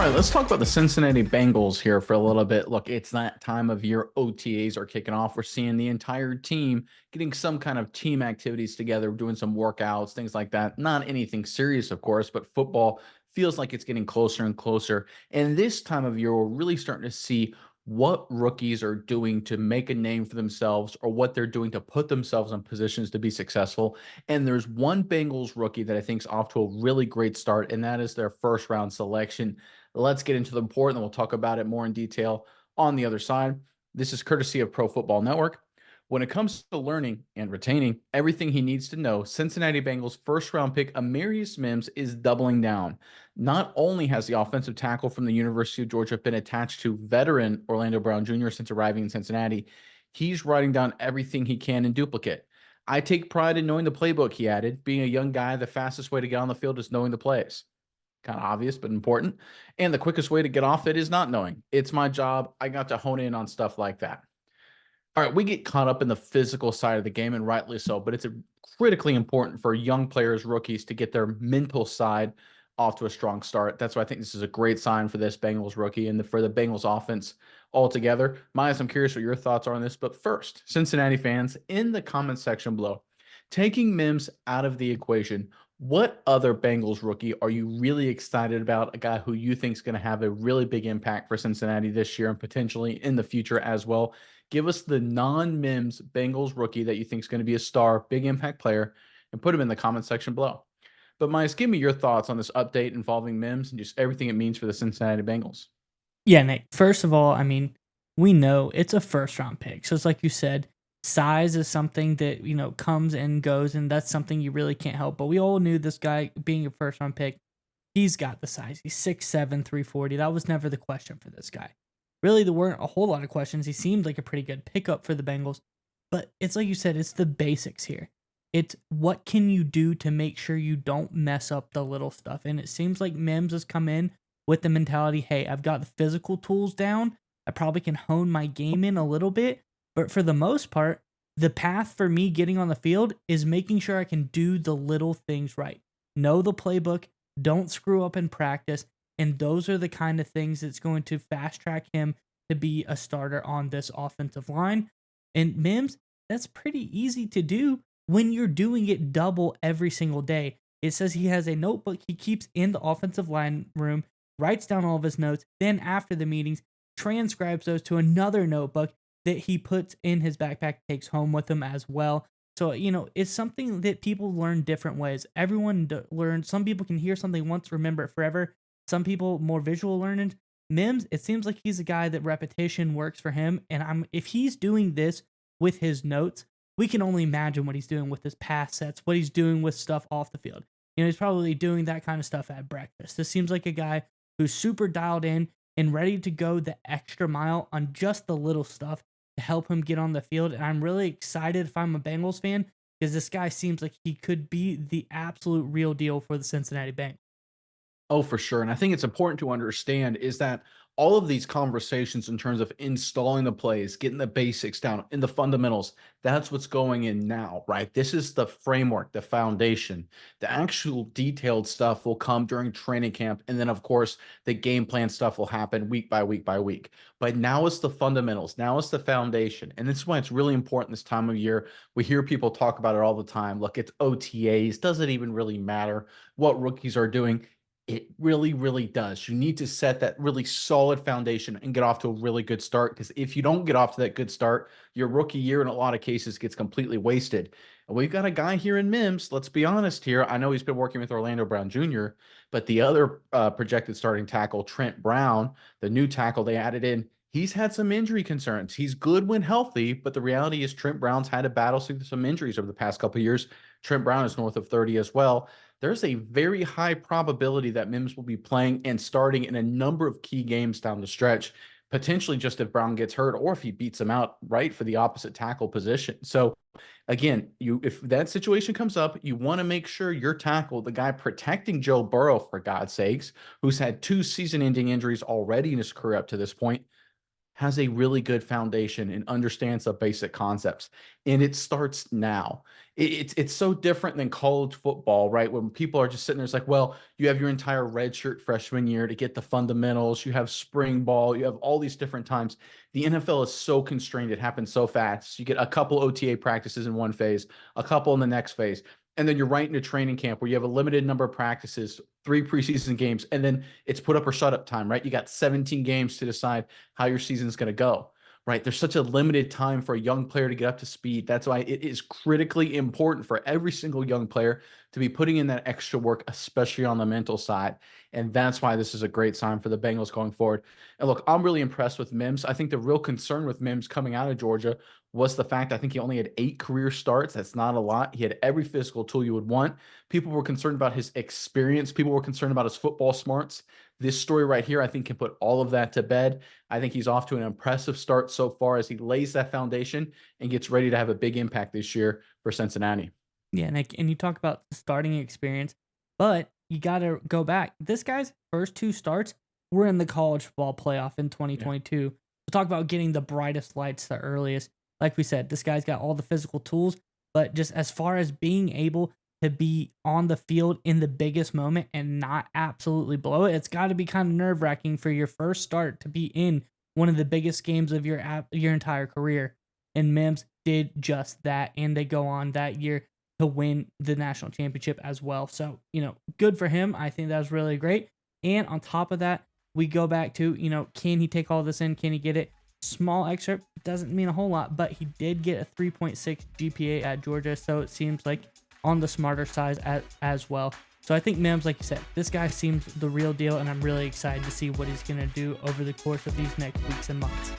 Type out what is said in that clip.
right, let's talk about the Cincinnati Bengals here for a little bit. Look, it's that time of year. OTAs are kicking off. We're seeing the entire team getting some kind of team activities together, doing some workouts, things like that. Not anything serious, of course, but football feels like it's getting closer and closer. And this time of year, we're really starting to see what rookies are doing to make a name for themselves or what they're doing to put themselves in positions to be successful. And there's one Bengals rookie that I think is off to a really great start, and that is their first round selection. Let's get into the report, and then we'll talk about it more in detail on the other side. This is courtesy of Pro Football Network. When it comes to learning and retaining everything he needs to know, Cincinnati Bengals first round pick Amarius Mims is doubling down. Not only has the offensive tackle from the University of Georgia been attached to veteran Orlando Brown Jr. since arriving in Cincinnati, he's writing down everything he can in duplicate. I take pride in knowing the playbook, he added. Being a young guy, the fastest way to get on the field is knowing the plays. Kind of obvious, but important. And the quickest way to get off it is not knowing. It's my job. I got to hone in on stuff like that. All right, we get caught up in the physical side of the game, and rightly so, but it's critically important for young players, rookies, to get their mental side off to a strong start. That's why I think this is a great sign for this Bengals rookie and for the Bengals offense altogether. Myles, I'm curious what your thoughts are on this, but first, Cincinnati fans, in the comments section below, taking Mims out of the equation, what other Bengals rookie are you really excited about? A guy who you think is going to have a really big impact for Cincinnati this year and potentially in the future as well? Give us the non-Mims Bengals rookie that you think is going to be a star, big impact player, and put him in the comment section below. But Myers, give me your thoughts on this update involving Mims and just everything it means for the Cincinnati Bengals. Yeah, Nick. First of all, we know it's a first round pick. So it's like you said, size is something that, comes and goes, and that's something you really can't help. But we all knew this guy being a first round pick, he's got the size. He's 6'7, 340. That was never the question for this guy. Really, there weren't a whole lot of questions. He seemed like a pretty good pickup for the Bengals. But it's like you said, it's the basics here. It's what can you do to make sure you don't mess up the little stuff. And it seems like Mims has come in with the mentality, hey, I've got the physical tools down. I probably can hone my game in a little bit. But for the most part, the path for me getting on the field is making sure I can do the little things right. Know the playbook, don't screw up in practice. And those are the kind of things that's going to fast track him to be a starter on this offensive line. And Mims, that's pretty easy to do when you're doing it double every single day. It says he has a notebook he keeps in the offensive line room, writes down all of his notes, then after the meetings, transcribes those to another notebook that he puts in his backpack, takes home with him as well. So, it's something that people learn different ways. Everyone learns. Some people can hear something once, remember it forever. Some people more visual learning. Mims, it seems like he's a guy that repetition works for him. And if he's doing this with his notes, we can only imagine what he's doing with his pass sets, what he's doing with stuff off the field. He's probably doing that kind of stuff at breakfast. This seems like a guy who's super dialed in and ready to go the extra mile on just the little stuff to help him get on the field. And I'm really excited if I'm a Bengals fan because this guy seems like he could be the absolute real deal for the Cincinnati Bengals. Oh, for sure. And I think it's important to understand is that all of these conversations in terms of installing the plays, getting the basics down in the fundamentals, that's what's going in now, right? This is the framework, the foundation. The actual detailed stuff will come during training camp. And then, of course, the game plan stuff will happen week by week by week. But now it's the fundamentals. Now it's the foundation. And this is why it's really important this time of year. We hear people talk about it all the time. Look, it's OTAs. Does it even really matter what rookies are doing? It really, really does. You need to set that really solid foundation and get off to a really good start. Because if you don't get off to that good start, your rookie year in a lot of cases gets completely wasted. And we've got a guy here in Mims. Let's be honest here. I know he's been working with Orlando Brown Jr., but the other projected starting tackle, Trent Brown, the new tackle they added in, he's had some injury concerns. He's good when healthy, but the reality is Trent Brown's had to battle through some injuries over the past couple of years. Trent Brown is north of 30 as well. There's a very high probability that Mims will be playing and starting in a number of key games down the stretch, potentially just if Brown gets hurt or if he beats him out right for the opposite tackle position. So again, if that situation comes up, you want to make sure your tackle, the guy protecting Joe Burrow, for God's sakes, who's had two season-ending injuries already in his career up to this point, has a really good foundation and understands the basic concepts, and it starts now. It's so different than college football, right? When people are just sitting there, it's like, well, you have your entire redshirt freshman year to get the fundamentals. You have spring ball. You have all these different times. The NFL is so constrained; it happens so fast. You get a couple OTA practices in one phase, a couple in the next phase, and then you're right into training camp where you have a limited number of practices, 3 preseason games, and then it's put up or shut up time, right? You got 17 games to decide how your season is going to go, right? There's such a limited time for a young player to get up to speed. That's why it is critically important for every single young player to be putting in that extra work, especially on the mental side. And that's why this is a great sign for the Bengals going forward. And look, I'm really impressed with Mims. I think the real concern with Mims coming out of Georgia was the fact I think he only had 8 career starts. That's not a lot. He had every physical tool you would want. People were concerned about his experience. People were concerned about his football smarts. This story right here, I think, can put all of that to bed. I think he's off to an impressive start so far as he lays that foundation and gets ready to have a big impact this year for Cincinnati. Yeah, and you talk about the starting experience, but you gotta go back. This guy's first 2 starts were in the college football playoff in Yeah. 2022. We talk about getting the brightest lights the earliest. Like we said, this guy's got all the physical tools, but just as far as being able to be on the field in the biggest moment and not absolutely blow it, it's got to be kind of nerve-wracking for your first start to be in one of the biggest games of your entire career. And Mims did just that, and they go on that year to win the national championship as well. So, good for him. I think that was really great. And on top of that, we go back to, can he take all this in? Can he get it? Small excerpt doesn't mean a whole lot, but he did get a 3.6 GPA at Georgia. So it seems like on the smarter side as well. So I think Mims, like you said, this guy seems the real deal, and I'm really excited to see what he's going to do over the course of these next weeks and months.